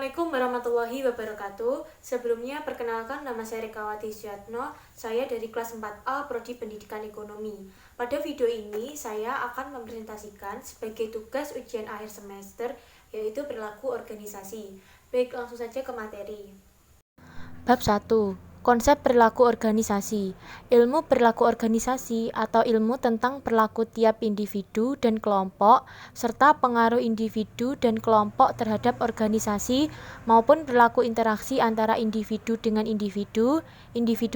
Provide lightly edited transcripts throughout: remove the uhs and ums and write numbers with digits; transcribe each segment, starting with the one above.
Assalamualaikum warahmatullahi wabarakatuh. Sebelumnya perkenalkan nama saya Rekawati Suyatno. Saya dari kelas 4A Prodi Pendidikan Ekonomi. Pada video ini saya akan mempresentasikan sebagai tugas ujian akhir semester, yaitu perilaku organisasi. Baik, langsung saja ke materi. Bab 1. Konsep perilaku organisasi. Ilmu perilaku organisasi atau ilmu tentang perilaku tiap individu dan kelompok, serta pengaruh individu dan kelompok terhadap organisasi maupun perilaku interaksi antara individu dengan individu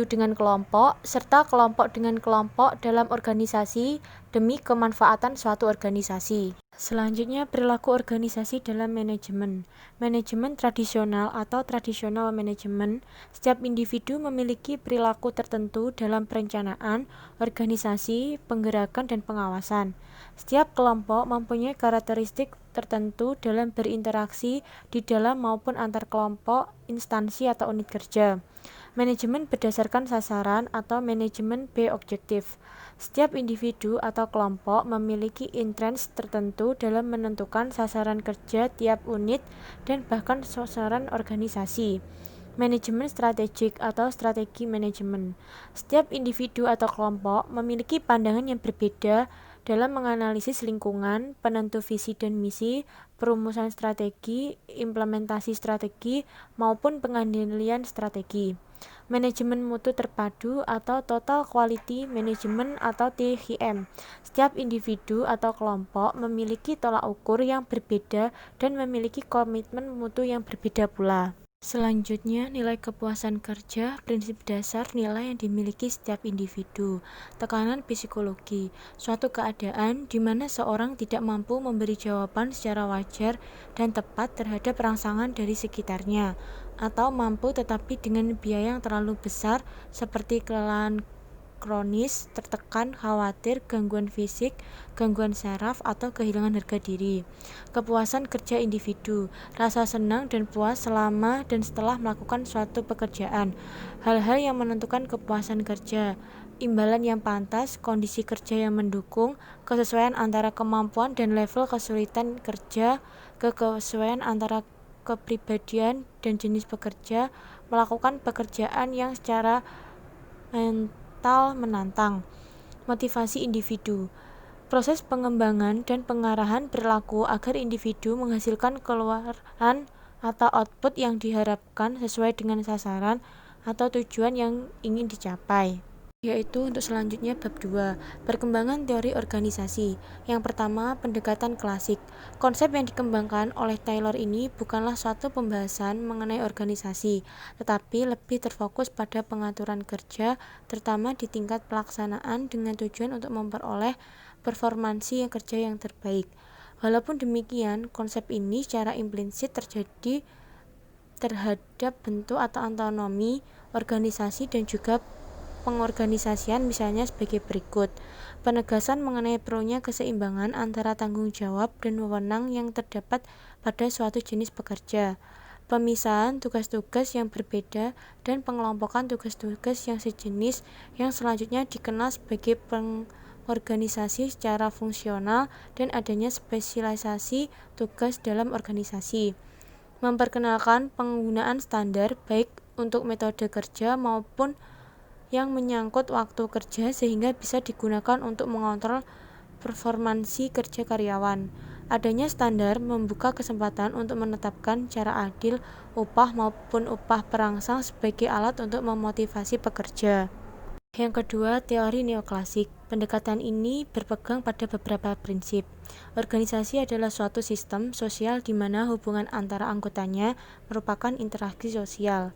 dengan kelompok, serta kelompok dengan kelompok dalam organisasi demi kemanfaatan suatu organisasi. Selanjutnya, perilaku organisasi dalam manajemen. Manajemen tradisional atau tradisional manajemen. Setiap individu memiliki perilaku tertentu dalam perencanaan, organisasi, penggerakan, dan pengawasan. Setiap kelompok mempunyai karakteristik tertentu dalam berinteraksi di dalam maupun antar kelompok, instansi, atau unit kerja. Manajemen berdasarkan sasaran atau manajemen B-objektif. Setiap individu atau kelompok memiliki interest tertentu dalam menentukan sasaran kerja tiap unit dan bahkan sasaran organisasi. Manajemen strategik atau strategi manajemen. Setiap individu atau kelompok memiliki pandangan yang berbeda dalam menganalisis lingkungan, penentu visi dan misi, perumusan strategi, implementasi strategi, maupun pengendalian strategi. Manajemen mutu terpadu atau Total Quality Management atau TQM. Setiap individu atau kelompok memiliki tolak ukur yang berbeda dan memiliki komitmen mutu yang berbeda pula. Selanjutnya, nilai kepuasan kerja, prinsip dasar nilai yang dimiliki setiap individu. Tekanan psikologi, suatu keadaan di mana seorang tidak mampu memberi jawaban secara wajar dan tepat terhadap rangsangan dari sekitarnya, atau mampu tetapi dengan biaya yang terlalu besar seperti kelelahan kronis, tertekan, khawatir, gangguan fisik, gangguan saraf, atau kehilangan harga diri. Kepuasan kerja individu, rasa senang dan puas selama dan setelah melakukan suatu pekerjaan. Hal-hal yang menentukan kepuasan kerja, imbalan yang pantas, kondisi kerja yang mendukung, kesesuaian antara kemampuan dan level kesulitan kerja, kesesuaian antara kepribadian dan jenis pekerja, melakukan pekerjaan yang secara menantang. Motivasi individu, proses pengembangan dan pengarahan perilaku agar individu menghasilkan keluaran atau output yang diharapkan sesuai dengan sasaran atau tujuan yang ingin dicapai. Yaitu untuk selanjutnya bab 2, perkembangan teori organisasi. Yang pertama, pendekatan klasik. Konsep yang dikembangkan oleh Taylor ini bukanlah suatu pembahasan mengenai organisasi, tetapi lebih terfokus pada pengaturan kerja, terutama di tingkat pelaksanaan dengan tujuan untuk memperoleh performansi kerja yang terbaik. Walaupun demikian, konsep ini secara implisit terjadi terhadap bentuk atau autonomi organisasi dan juga pengorganisasian, misalnya sebagai berikut. Penegasan mengenai perlunya keseimbangan antara tanggung jawab dan wewenang yang terdapat pada suatu jenis pekerja. Pemisahan tugas-tugas yang berbeda dan pengelompokan tugas-tugas yang sejenis yang selanjutnya dikenal sebagai pengorganisasi secara fungsional dan adanya spesialisasi tugas dalam organisasi. Memperkenalkan penggunaan standar baik untuk metode kerja maupun yang menyangkut waktu kerja sehingga bisa digunakan untuk mengontrol performansi kerja karyawan. Adanya standar membuka kesempatan untuk menetapkan cara adil upah maupun upah perangsang sebagai alat untuk memotivasi pekerja. Yang kedua, teori neoklasik. Pendekatan ini berpegang pada beberapa prinsip. Organisasi adalah suatu sistem sosial di mana hubungan antara anggotanya merupakan interaksi sosial.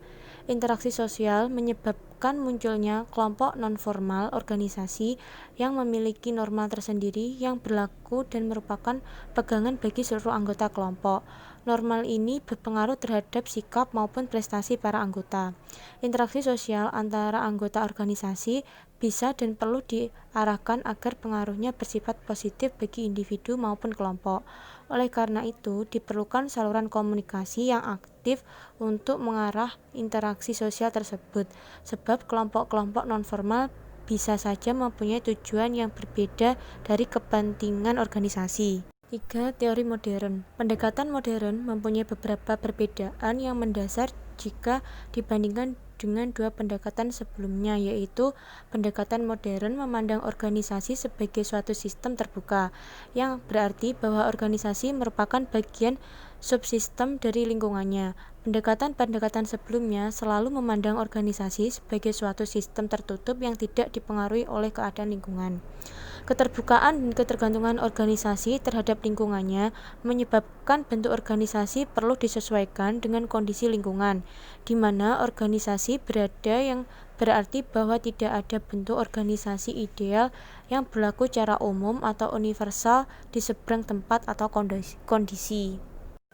Interaksi sosial menyebabkan munculnya kelompok non-formal organisasi yang memiliki norma tersendiri yang berlaku dan merupakan pegangan bagi seluruh anggota kelompok. Normal ini berpengaruh terhadap sikap maupun prestasi para anggota. Interaksi sosial antara anggota organisasi bisa dan perlu diarahkan agar pengaruhnya bersifat positif bagi individu maupun kelompok. Oleh karena itu, diperlukan saluran komunikasi yang aktif untuk mengarah interaksi sosial tersebut, sebab kelompok-kelompok non-formal bisa saja mempunyai tujuan yang berbeda dari kepentingan organisasi. 3. Teori modern. Pendekatan modern mempunyai beberapa perbedaan yang mendasar jika dibandingkan dengan dua pendekatan sebelumnya, yaitu pendekatan modern memandang organisasi sebagai suatu sistem terbuka, yang berarti bahwa organisasi merupakan bagian subsistem dari lingkungannya. Pendekatan-pendekatan sebelumnya selalu memandang organisasi sebagai suatu sistem tertutup yang tidak dipengaruhi oleh keadaan lingkungan. Keterbukaan dan ketergantungan organisasi terhadap lingkungannya menyebabkan bentuk organisasi perlu disesuaikan dengan kondisi lingkungan, di mana organisasi berada, yang berarti bahwa tidak ada bentuk organisasi ideal yang berlaku secara umum atau universal di seberang tempat atau kondisi.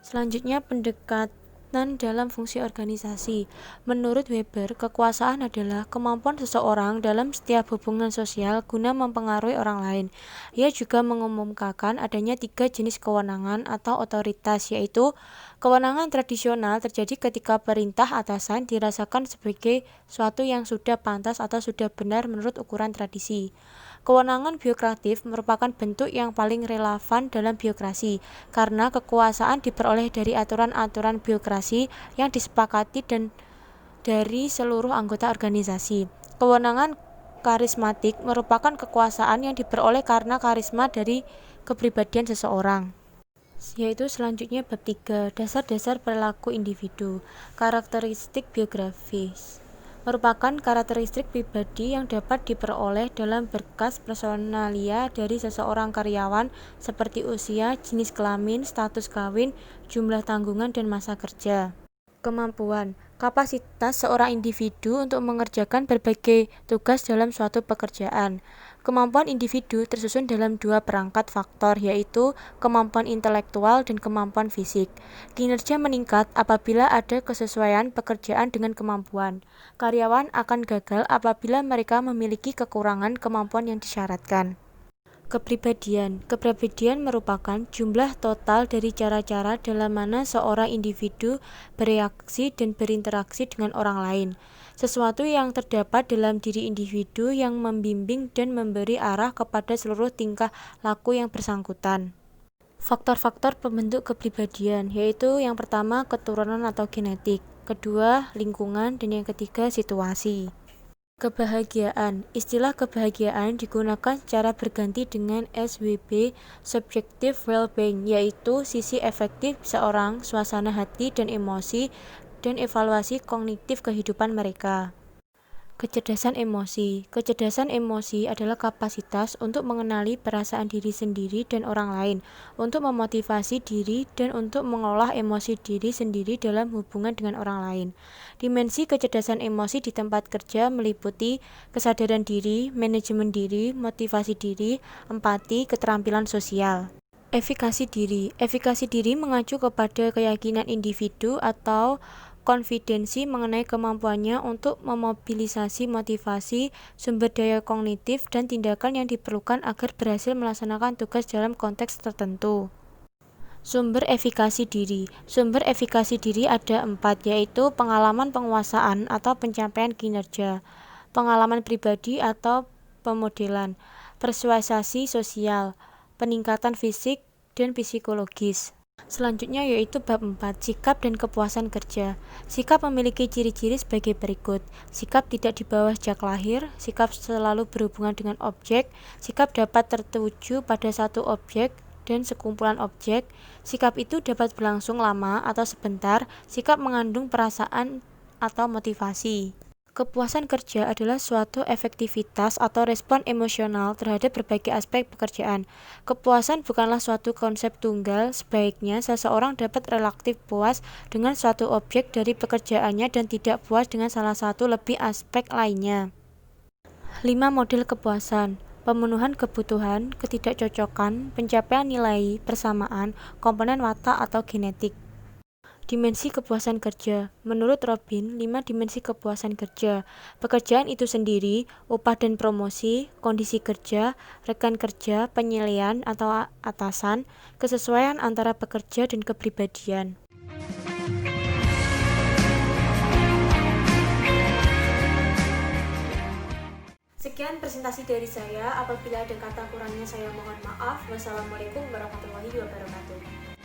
Selanjutnya, pendekatan dalam fungsi organisasi. Menurut Weber, kekuasaan adalah kemampuan seseorang dalam setiap hubungan sosial guna mempengaruhi orang lain. Ia juga mengumumkakan adanya 3 jenis kewenangan atau otoritas, yaitu kewenangan tradisional terjadi ketika perintah atasan dirasakan sebagai suatu yang sudah pantas atau sudah benar menurut ukuran tradisi. Kewenangan biokratif merupakan bentuk yang paling relevan dalam biokrasi, karena kekuasaan diperoleh dari aturan-aturan biokrasi yang disepakati dan dari seluruh anggota organisasi. Kewenangan karismatik merupakan kekuasaan yang diperoleh karena karisma dari kepribadian seseorang. Yaitu selanjutnya bab 3, dasar-dasar perilaku individu. Karakteristik biografis merupakan karakteristik pribadi yang dapat diperoleh dalam berkas personalia dari seseorang karyawan seperti usia, jenis kelamin, status kawin, jumlah tanggungan, dan masa kerja. Kemampuan, kapasitas seorang individu untuk mengerjakan berbagai tugas dalam suatu pekerjaan. Kemampuan individu tersusun dalam 2 perangkat faktor, yaitu kemampuan intelektual dan kemampuan fisik. Kinerja meningkat apabila ada kesesuaian pekerjaan dengan kemampuan. Karyawan akan gagal apabila mereka memiliki kekurangan kemampuan yang disyaratkan. Kepribadian merupakan jumlah total dari cara-cara dalam mana seorang individu bereaksi dan berinteraksi dengan orang lain. Sesuatu yang terdapat dalam diri individu yang membimbing dan memberi arah kepada seluruh tingkah laku yang bersangkutan. Faktor-faktor pembentuk kepribadian, yaitu yang pertama keturunan atau genetik, kedua lingkungan, dan yang ketiga situasi. Kebahagiaan. Istilah kebahagiaan digunakan secara berganti dengan SWB, subjective well-being, yaitu sisi efektif seorang, suasana hati dan emosi, dan evaluasi kognitif kehidupan mereka. Kecerdasan emosi adalah kapasitas untuk mengenali perasaan diri sendiri dan orang lain, untuk memotivasi diri, dan untuk mengolah emosi diri sendiri dalam hubungan dengan orang lain. Dimensi kecerdasan emosi di tempat kerja meliputi kesadaran diri, manajemen diri, motivasi diri, empati, keterampilan sosial. Efikasi diri mengacu kepada keyakinan individu atau konfidensi mengenai kemampuannya untuk memobilisasi motivasi, sumber daya kognitif, dan tindakan yang diperlukan agar berhasil melaksanakan tugas dalam konteks tertentu. Sumber efikasi diri ada 4, yaitu pengalaman penguasaan atau pencapaian kinerja, pengalaman pribadi atau pemodelan, persuasasi sosial, peningkatan fisik dan psikologis. Selanjutnya yaitu bab 4, sikap dan kepuasan kerja. Sikap memiliki ciri-ciri sebagai berikut. Sikap tidak dibawa sejak lahir, sikap selalu berhubungan dengan objek, sikap dapat tertuju pada satu objek dan sekumpulan objek, sikap itu dapat berlangsung lama atau sebentar, sikap mengandung perasaan atau motivasi. Kepuasan kerja adalah suatu efektivitas atau respon emosional terhadap berbagai aspek pekerjaan. Kepuasan bukanlah suatu konsep tunggal, sebaiknya seseorang dapat relatif puas dengan suatu objek dari pekerjaannya dan tidak puas dengan salah satu lebih aspek lainnya. 5 model kepuasan: pemenuhan kebutuhan, ketidakcocokan, pencapaian nilai, persamaan, komponen watak atau genetik. Dimensi kepuasan kerja. Menurut Robin, 5 dimensi kepuasan kerja: pekerjaan itu sendiri, upah dan promosi, kondisi kerja, rekan kerja, penilaian atau atasan, kesesuaian antara pekerja dan kepribadian. Sekian presentasi dari saya. Apabila ada kata kurangnya saya mohon maaf. Wassalamualaikum warahmatullahi wabarakatuh.